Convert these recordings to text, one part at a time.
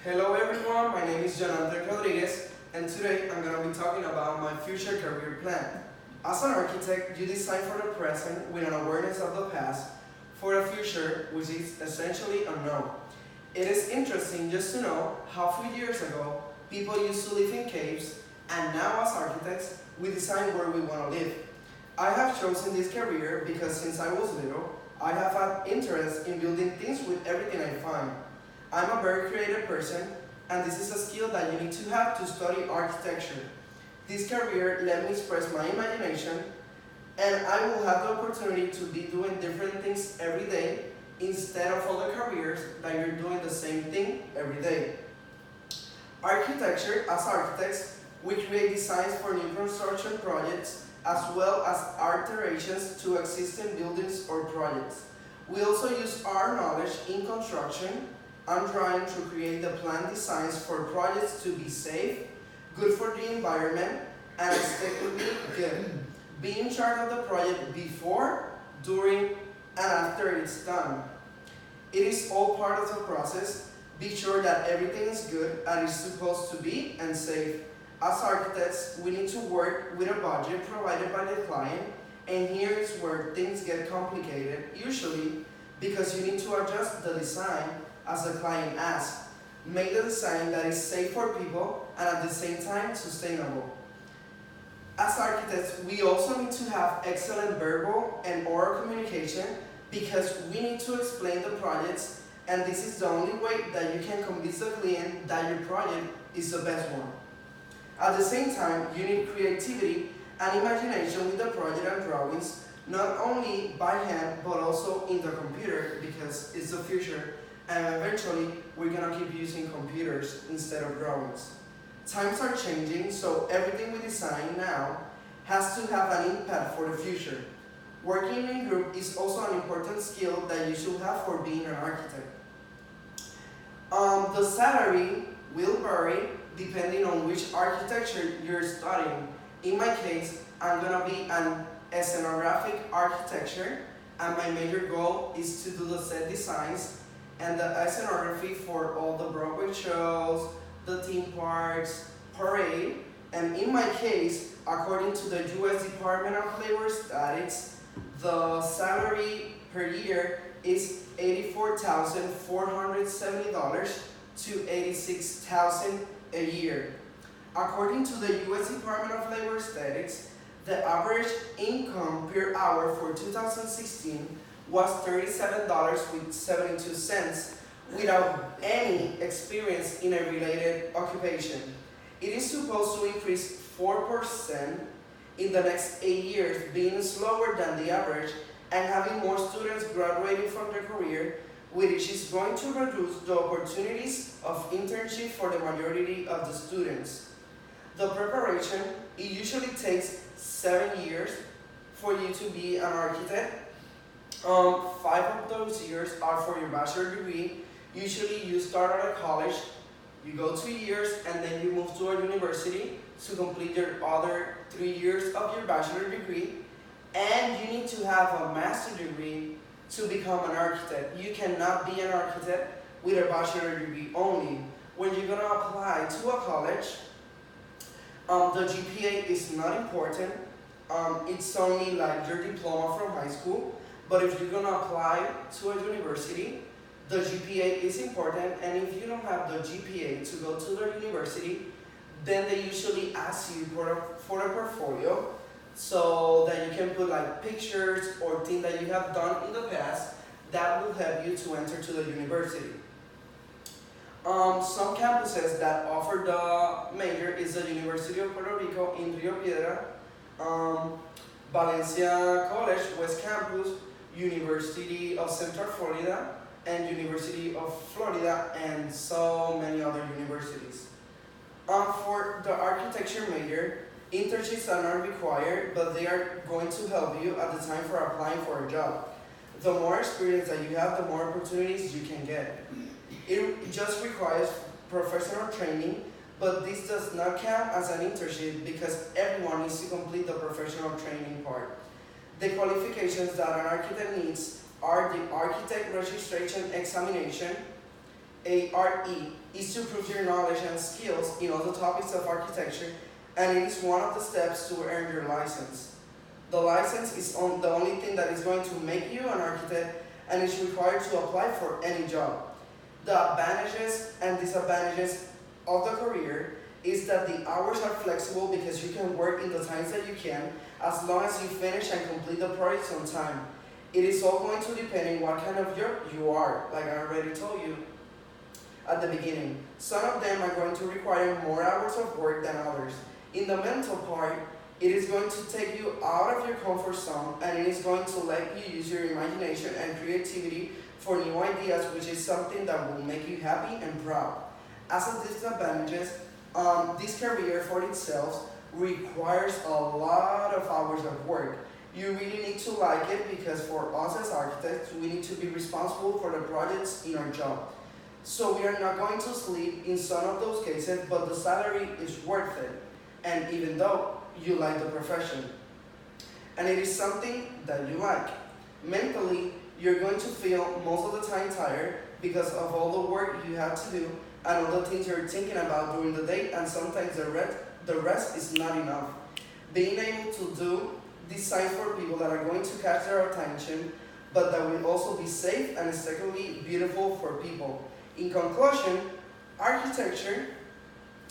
Hello everyone, my name is Jonanthony, and today I'm going to be talking about my future career plan. As an architect, you design for the present with an awareness of the past for a future which is essentially unknown. It is interesting just to know how few years ago people used to live in caves, and now as architects we design where we want to live. I have chosen this career because since I was little, I have had interest in building things with everything I find. I'm a very creative person, and this is a skill that you need to have to study architecture. This career let me express my imagination, and I will have the opportunity to be doing different things every day instead of other careers that you're doing the same thing every day. Architecture, as architects, we create designs for new construction projects as well as alterations to existing buildings or projects. We also use our knowledge in construction and drawing to create the plan designs for projects to be safe, good for the environment, and aesthetically good. Be in charge of the project before, during, and after it's done. It is all part of the process. Be sure that everything is good as it's supposed to be and safe. As architects, we need to work with a budget provided by the client, and here is where things get complicated, usually because you need to adjust the design as the client asks. Make the design that is safe for people and at the same time sustainable. As architects, we also need to have excellent verbal and oral communication because we need to explain the projects, and this is the only way that you can convince the client that your project is the best one. At the same time, you need creativity and imagination with the project and drawings, not only by hand but also in the computer because it's the future, and eventually we're gonna keep using computers instead of drawings. Times are changing, so everything we design now has to have an impact for the future. Working in group is also an important skill that you should have for being an architect. The salary will vary depending on which architecture you're studying. In my case, I'm gonna be an ethnographic architecture, and my major goal is to do the set designs and the ethnography for all the Broadway shows, the theme parks, parade, and in my case, according to the US Department of Labor Statistics, the salary per year is $84,470 to $86,000 a year. According to the US Department of Labor Statistics, the average income per hour for 2016 was $37.72 without any experience in a related occupation. It is supposed to increase 4% in the next 8 years, being slower than the average and having more students graduating from their career, which is going to reduce the opportunities of internship for the majority of the students. The preparation, it usually takes 7 years for you to be an architect. 5 of those years are for your bachelor degree. Usually you start at a college, you go 2 years, and then you move to a university to complete your other 3 years of your bachelor degree. And you need to have a master degree to become an architect. You cannot be an architect with a bachelor degree only. When you're gonna apply to a college, the GPA is not important. It's only like your diploma from high school. But if you're gonna apply to a university, the GPA is important, and if you don't have the GPA to go to the university, then they usually ask you for a portfolio so that you can put like pictures or things that you have done in the past that will help you to enter to the university. Some campuses that offer the major is the University of Puerto Rico in Rio Piedra, Valencia College, West Campus, University of Central Florida, and University of Florida, and so many other universities. For the architecture major, internships are not required, but they are going to help you at the time for applying for a job. The more experience that you have, the more opportunities you can get. It just requires professional training, but this does not count as an internship because everyone needs to complete the professional training part. The qualifications that an architect needs are the Architect Registration Examination, ARE, is to prove your knowledge and skills in all the topics of architecture, and it is one of the steps to earn your license. The license is the only thing that is going to make you an architect, and is required to apply for any job. The advantages and disadvantages of the career is that the hours are flexible because you can work in the times that you can, as long as you finish and complete the projects on time. It is all going to depend on what kind of job you are, like I already told you at the beginning. Some of them are going to require more hours of work than others. In the mental part, it is going to take you out of your comfort zone, and it is going to let you use your imagination and creativity for new ideas, which is something that will make you happy and proud. As a disadvantages, this career for itself requires a lot of hours of work. You really need to like it, because for us as architects, we need to be responsible for the projects in our job. So we are not going to sleep in some of those cases, but the salary is worth it, and even though you like the profession, and it is something that you like. Mentally, you're going to feel most of the time tired because of all the work you have to do and all the things you're thinking about during the day, and sometimes the rest is not enough. Being able to do designs for people that are going to catch their attention, but that will also be safe and aesthetically beautiful for people. In conclusion, architecture,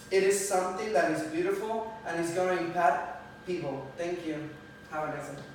it is something that is beautiful and is going to impact people. Thank you. Have a nice day.